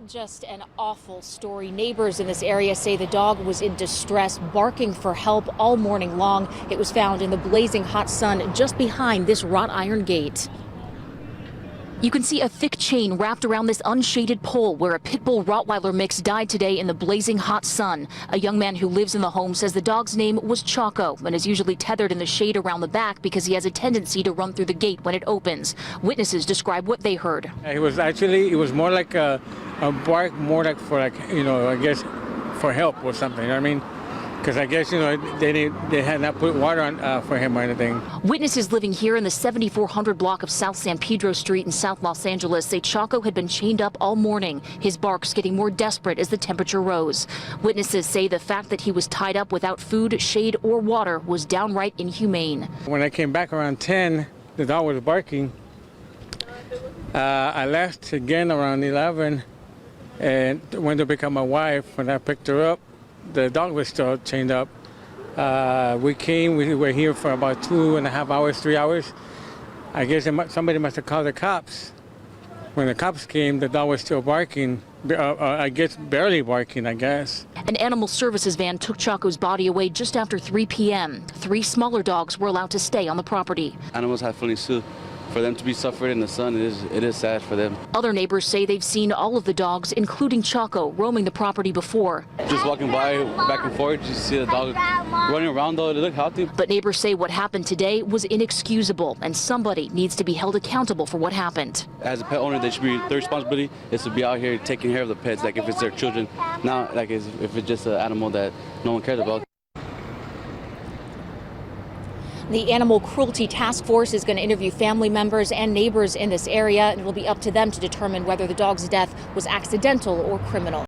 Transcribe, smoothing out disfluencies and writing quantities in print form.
Just an awful story. Neighbors in this area say the dog was in distress, barking for help all morning long. It was found in the blazing hot sun just behind this wrought iron gate. You can see a thick chain wrapped around this unshaded pole where a pit bull Rottweiler mix died today in the blazing hot sun. A young man who lives in the home says the dog's name was Choco and is usually tethered in the shade around the back because he has a tendency to run through the gate when it opens. Witnesses describe what they heard. It was more like a bark, more like for I guess for help or something, you know what I mean? Because I guess, they had not put water on for him or anything. Witnesses living here in the 7400 block of South San Pedro Street in South Los Angeles say Choco had been chained up all morning, his barks getting more desperate as the temperature rose. Witnesses say the fact that he was tied up without food, shade, or water was downright inhumane. When I came back around 10, the dog was barking. I left again around 11 and went to pick up my wife. When I picked her up, the dog was still chained up. We were here for about 2.5 hours, 3 hours. I guess somebody must have called the cops. When the cops came, the dog was still barking, I guess barely barking, I guess. An animal services van took Choco's body away just after 3 p.m. 3 smaller dogs were allowed to stay on the property. Animals have feelings too. For them to be suffering in the sun, it is sad for them. Other neighbors say they've seen all of the dogs, including Choco, roaming the property before. Just walking by, back and forth, you see the dog running around though, they look healthy. But neighbors say what happened today was inexcusable and somebody needs to be held accountable for what happened. As a pet owner, their responsibility is to be out here taking care of the pets, like if it's their children, not like if it's just an animal that no one cares about. The Animal Cruelty Task Force is going to interview family members and neighbors in this area, and it will be up to them to determine whether the dog's death was accidental or criminal.